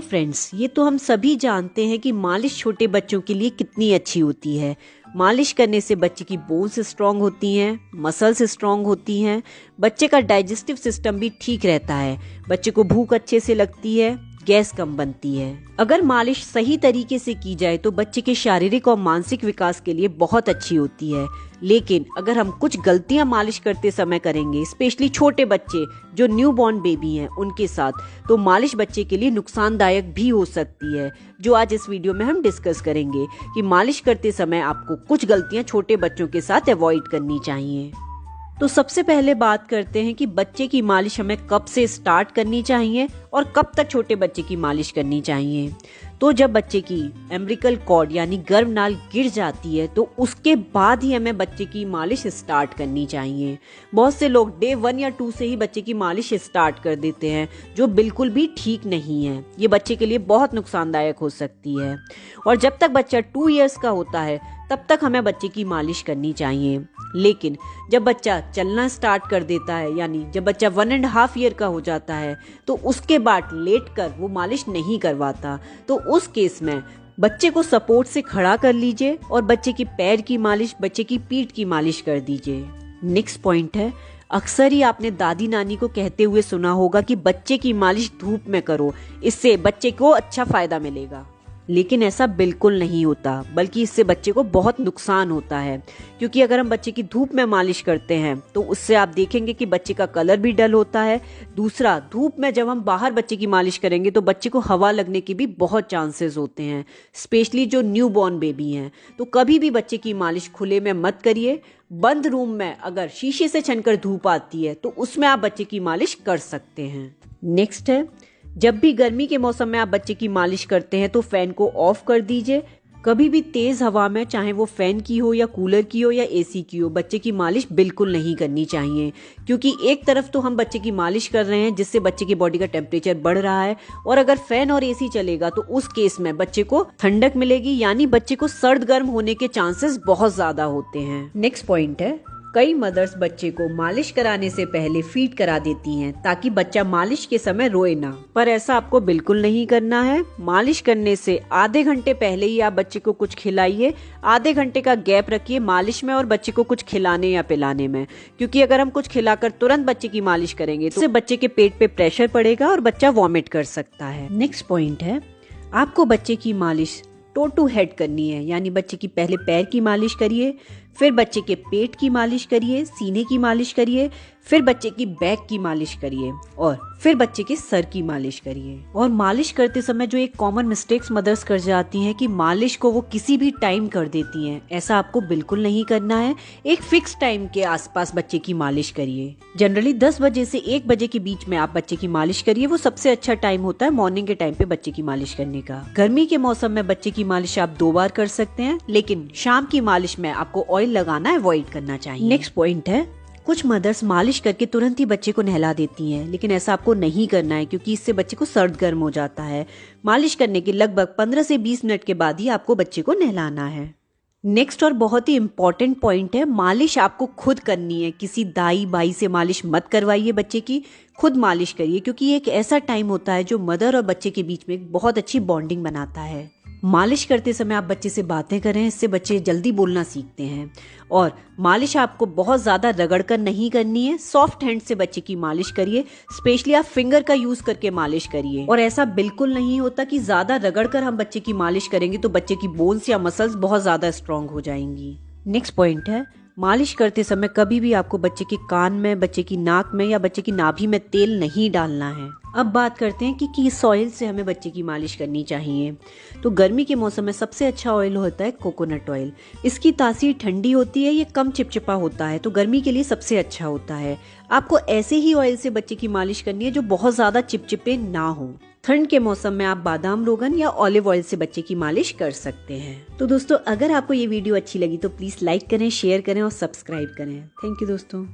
Friends, ये तो हम सभी जानते हैं कि मालिश छोटे बच्चों के लिए कितनी अच्छी होती है। मालिश करने से बच्चे की बोन्स स्ट्रांग होती हैं, मसल्स स्ट्रांग होती हैं, बच्चे का डाइजेस्टिव सिस्टम भी ठीक रहता है, बच्चे को भूख अच्छे से लगती है, गैस कम बनती है। अगर मालिश सही तरीके से की जाए तो बच्चे के शारीरिक और मानसिक विकास के लिए बहुत अच्छी होती है। लेकिन अगर हम कुछ गलतियां मालिश करते समय करेंगे, स्पेशली छोटे बच्चे जो न्यूबॉर्न बेबी हैं उनके साथ, तो मालिश बच्चे के लिए नुकसानदायक भी हो सकती है, जो आज इस वीडियो में हम डिस्कस करेंगे कि मालिश करते समय आपको कुछ गलतियां छोटे बच्चों के साथ अवॉइड करनी चाहिए। तो सबसे पहले बात करते हैं कि बच्चे की मालिश हमें कब से स्टार्ट करनी चाहिए और कब तक छोटे बच्चे की मालिश करनी चाहिए। तो जब बच्चे की एम्ब्रिकल कॉर्ड यानी गर्भनाल गिर जाती है तो उसके बाद ही हमें बच्चे की मालिश स्टार्ट करनी चाहिए। बहुत से लोग डे 1 या 2 से ही बच्चे की मालिश स्टार्ट कर देते हैं, जो बिल्कुल भी ठीक नहीं है। ये बच्चे के लिए बहुत नुकसानदायक हो सकती है। और जब तक बच्चा 2 इयर्स का होता है तब तक हमें बच्चे की मालिश करनी चाहिए। लेकिन जब बच्चा चलना स्टार्ट कर देता है, यानी जब बच्चा 1.5 ईयर का हो जाता है, तो उसके बाद लेट कर वो मालिश नहीं करवाता। तो उस केस में बच्चे को सपोर्ट से खड़ा कर लीजिए और बच्चे की पैर की मालिश, बच्चे की पीठ की मालिश कर दीजिए। नेक्स्ट पॉइंट है, अक्सर ही आपने दादी नानी को कहते हुए सुना होगा कि बच्चे की मालिश धूप में करो, इससे बच्चे को अच्छा फायदा मिलेगा। लेकिन ऐसा बिल्कुल नहीं होता, बल्कि इससे बच्चे को बहुत नुकसान होता है। क्योंकि अगर हम बच्चे की धूप में मालिश करते हैं तो उससे आप देखेंगे कि बच्चे का कलर भी डल होता है। दूसरा, धूप में जब हम बाहर बच्चे की मालिश करेंगे तो बच्चे को हवा लगने के भी बहुत चांसेस होते हैं, स्पेशली जो न्यूबॉर्न बेबी हैं। तो कभी भी बच्चे की मालिश खुले में मत करिए। बंद रूम में अगर शीशे से छनकर धूप आती है तो उसमें आप बच्चे की मालिश कर सकते हैं। नेक्स्ट है, जब भी गर्मी के मौसम में आप बच्चे की मालिश करते हैं तो फैन को ऑफ कर दीजिए। कभी भी तेज हवा में, चाहे वो फैन की हो या कूलर की हो या एसी की हो, बच्चे की मालिश बिल्कुल नहीं करनी चाहिए। क्योंकि एक तरफ तो हम बच्चे की मालिश कर रहे हैं जिससे बच्चे की बॉडी का टेम्परेचर बढ़ रहा है, और अगर फैन और एसी चलेगा तो उस केस में बच्चे को ठंडक मिलेगी, यानी बच्चे को सर्द गर्म होने के चांसेस बहुत ज्यादा होते हैं। नेक्स्ट पॉइंट है, कई मदर्स बच्चे को मालिश कराने से पहले फीड करा देती हैं ताकि बच्चा मालिश के समय रोए ना, पर ऐसा आपको बिल्कुल नहीं करना है। मालिश करने से आधे घंटे पहले ही आप बच्चे को कुछ खिलाइए। आधे घंटे का गैप रखिए मालिश में और बच्चे को कुछ खिलाने या पिलाने में, क्योंकि अगर हम कुछ खिलाकर तुरंत बच्चे की मालिश करेंगे तो उससे बच्चे के पेट पे प्रेशर पड़ेगा और बच्चा वॉमिट कर सकता है। नेक्स्ट पॉइंट है, आपको बच्चे की मालिश टो टू हेड करनी है, यानी बच्चे की पहले पैर की मालिश करिए, फिर बच्चे के पेट की मालिश करिए, सीने की मालिश करिए, फिर बच्चे की बैक की मालिश करिए और फिर बच्चे के सर की मालिश करिए। और मालिश करते समय जो एक कॉमन मिस्टेक्स मदर्स कर जाती हैं कि मालिश को वो किसी भी टाइम कर देती हैं। ऐसा आपको बिल्कुल नहीं करना है। एक फिक्स टाइम के आसपास बच्चे की मालिश करिए। जनरली 10 बजे से 1 बजे के बीच में आप बच्चे की मालिश करिए। वो सबसे अच्छा टाइम होता है मॉर्निंग के टाइम पे बच्चे की मालिश करने का। गर्मी के मौसम में बच्चे की मालिश आप 2 बार कर सकते हैं, लेकिन शाम की मालिश में आपको ऑयल लगाना अवॉइड करना चाहिए। नेक्स्ट पॉइंट है, कुछ मदर्स मालिश करके तुरंत ही बच्चे को नहला देती हैं, लेकिन ऐसा आपको नहीं करना है क्योंकि इससे बच्चे को सर्द गर्म हो जाता है। मालिश करने के लगभग 15 से 20 मिनट के बाद ही आपको बच्चे को नहलाना है। नेक्स्ट और बहुत ही इम्पोर्टेंट पॉइंट है, मालिश आपको खुद करनी है। किसी दाई बाई से मालिश मत करवाइए बच्चे की, खुद मालिश करिए, क्योंकि ये एक ऐसा टाइम होता है जो मदर और बच्चे के बीच में एक बहुत अच्छी बॉन्डिंग बनाता है। मालिश करते समय आप बच्चे से बातें करें, इससे बच्चे जल्दी बोलना सीखते हैं। और मालिश आपको बहुत ज़्यादा रगड़ कर नहीं करनी है, सॉफ्ट हैंड से बच्चे की मालिश करिए। स्पेशली आप फिंगर का यूज़ करके मालिश करिए। और ऐसा बिल्कुल नहीं होता कि ज़्यादा रगड़ कर हम बच्चे की मालिश करेंगे तो बच्चे की बोन्स या मसल्स बहुत ज़्यादा स्ट्रांग हो जाएंगी। नेक्स्ट पॉइंट है, मालिश करते समय कभी भी आपको बच्चे के कान में, बच्चे की नाक में या बच्चे की नाभि में तेल नहीं डालना है। अब बात करते हैं कि किस ऑयल से हमें बच्चे की मालिश करनी चाहिए। तो गर्मी के मौसम में सबसे अच्छा ऑयल होता है कोकोनट ऑयल। इसकी तासीर ठंडी होती है, ये कम चिपचिपा होता है, तो गर्मी के लिए सबसे अच्छा होता है। आपको ऐसे ही ऑयल से बच्चे की मालिश करनी है जो बहुत ज़्यादा चिपचिपे ना हो। ठंड के मौसम में आप बादाम रोगन या ऑलिव ऑयल से बच्चे की मालिश कर सकते हैं। तो दोस्तों, अगर आपको ये वीडियो अच्छी लगी तो प्लीज़ लाइक करें, शेयर करें और सब्सक्राइब करें। थैंक यू दोस्तों।